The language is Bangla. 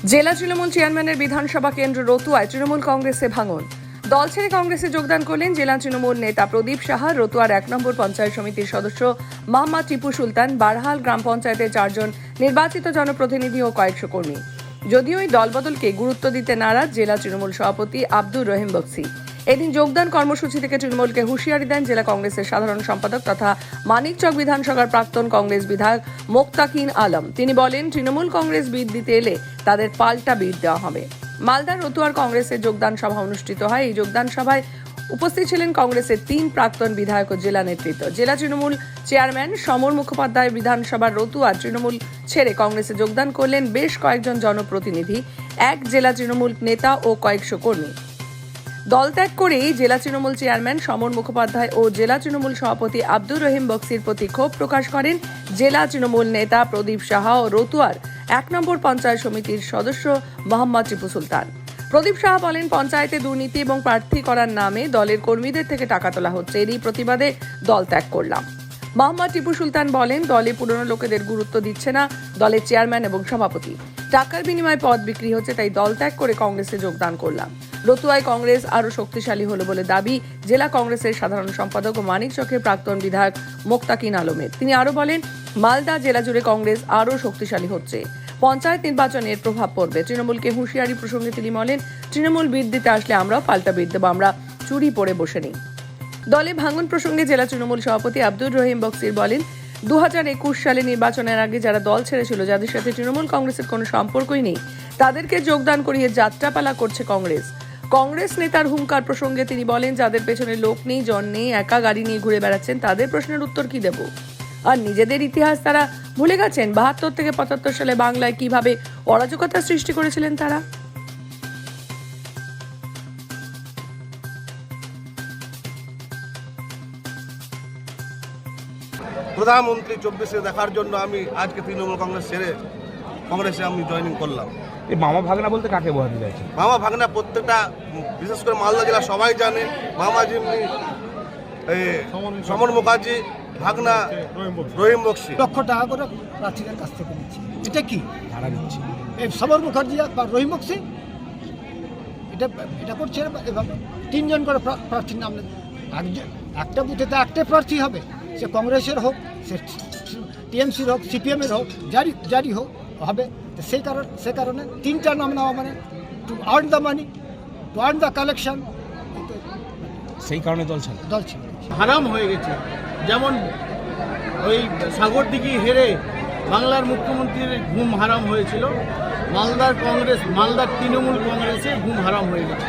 জেলা তৃণমূল চেয়ারম্যানের বিধানসভা কেন্দ্র রতুয়ায় তৃণমূল কংগ্রেসে ভাঙন। দল ছেড়ে কংগ্রেসে যোগদান করলেন জেলা তৃণমূল নেতা প্রদীপ সাহা। রতুয়ার 1 নম্বর পঞ্চায়েত সমিতির সদস্য মোহাম্মদ টিপু সুলতান, বারহাল গ্রাম পঞ্চায়েতের 4 জন নির্বাচিত জনপ্রতিনিধি ও কয়েকশো কর্মী। যদিও এই দলবদলকে গুরুত্ব দিতে নারাজ জেলা তৃণমূল সভাপতি আব্দুর রহিম বক্সি। এদিন যোগদান কর্মসূচি থেকে তৃণমূলকে হুঁশিয়ারি দেন জেলা কংগ্রেসের সাধারণ সম্পাদক তথা মানিকচক বিধানসভার প্রাক্তন কংগ্রেস বিধায়ক মোক্তাকিন আলম। তিনি বলেন, তৃণমূল কংগ্রেস বিদ দিতে এলে তাদের পাল্টা বিদ দেওয়া হবে। মালদার রতুয়ার কংগ্রেসের যোগদান সভা অনুষ্ঠিত হয়। এই যোগদান সভায় উপস্থিত ছিলেন কংগ্রেসের 3 প্রাক্তন বিধায়ক ও জেলা নেতৃত্ব। জেলা তৃণমূল চেয়ারম্যান সমর মুখোপাধ্যায় বিধানসভার রতুয়ার তৃণমূল ছেড়ে কংগ্রেসে যোগদান করলেন বেশ কয়েকজন জনপ্রতিনিধি, 1 জেলা তৃণমূল নেতা ও কয়েকশো কর্মী। দল ত্যাগ করেই জেলা তৃণমূল চেয়ারম্যান সমর মুখোপাধ্যায় ও জেলা তৃণমূল সভাপতি আব্দুর রহিম বক্সির প্রতি ক্ষোভ প্রকাশ করেন জেলা তৃণমূল নেতা প্রদীপ সাহা ও রতুয়ার 1 নম্বর পঞ্চায়েত সমিতির সদস্য মোহাম্মদ টিপু সুলতান। প্রদীপ সাহা বলেন, পঞ্চায়েতে দুর্নীতি এবং প্রার্থী করার নামে দলের কর্মীদের থেকে টাকা তোলা হচ্ছে। এরই প্রতিবাদে দল ত্যাগ করলাম। মোহাম্মদ টিপু সুলতান বলেন, দলে পুরনো লোকেদের গুরুত্ব দিচ্ছে না দলের চেয়ারম্যান এবং সভাপতি। টাকার বিনিময়ে পদ বিক্রি হচ্ছে, তাই দল ত্যাগ করে কংগ্রেসে যোগদান করলাম। রতুয়ায় কংগ্রেস আরও শক্তিশালী হলো বলে দাবি জেলা কংগ্রেসের সাধারণ সম্পাদক ও মানিকচকের প্রাক্তন বিধায়ক মোক্তাকিন আলমের। তিনি আরও বলেন, মালদা জেলা জুড়ে কংগ্রেস আরও শক্তিশালী হচ্ছে। পঞ্চায়েত নির্বাচনের প্রভাব পড়বে। তৃণমূলকে হুঁশিয়ারি প্রসঙ্গে তিনি বলেন, তৃণমূল বিদ দিতে আসলে আমরাও পাল্টা বিদ দেবো, আমরা চুরি পড়ে বসে নেই। দলে ভাঙন প্রসঙ্গে জেলা তৃণমূল সভাপতি আব্দুর রহিম বক্সির বলেন, 2021 সালে নির্বাচনের আগে যারা দল ছেড়েছিল, যাদের সাথে তৃণমূল কংগ্রেসের কোনো সম্পর্কই নেই, তাদেরকে যোগদান করিয়ে যাত্রাপালা করছে কংগ্রেস। কংগ্রেস নেতার হুঙ্কার প্রসঙ্গে তিনি বলেন, যাদের পেছনে লোক নেই, জন নেই, একা গাড়ি নিয়ে ঘুরে বেড়াচ্ছেন, তাদের প্রশ্নের উত্তর কি দেব? আর নিজেদের ইতিহাস তারা ভুলে গেছেন। 72 থেকে 75 সালে বাংলায় কিভাবে অরাজকতা সৃষ্টি করেছিলেন তারা। প্রধানমন্ত্রী 24-এ দেখার জন্য আমি আজকে তৃণমূল কংগ্রেস ছেড়ে কংগ্রেসে আমি জয়েনিং করলাম। এই মামা ভাগনা বলতে কাকে বোঝাতে চাইছে? মামা ভাগনা প্রত্যেকটা, বিশেষ করে মালদা জেলা সবাই জানে মামা যেমনি সমর মুখার্জি ভাগনা রহিম বক্সি। লক্ষ টাকা করে প্রার্থীদের কাছ থেকে নিচ্ছে। এটা কি ভাড়া নিচ্ছে? এই সমর মুখার্জি বা রহিম বক্সি এটা করছে এভাবে। 3 জন করে প্রার্থীর নাম একটা বুথেতে একটা প্রার্থী হবে, সে কংগ্রেসের হোক, সে টিএমসির হোক, সিপিএমের হোক, যারই হোক হবে। তো সে কারণে 3টা নাম নেওয়া মানে to earn the money, to earn the collection, সেই কারণে দল ছিল। হারাম হয়ে গেছে। যেমন ওই সাগরদিঘি হেরে বাংলার মুখ্যমন্ত্রীর ঘুম হারাম হয়েছিল, মালদার তৃণমূল কংগ্রেসের ঘুম হারাম হয়ে গেছে।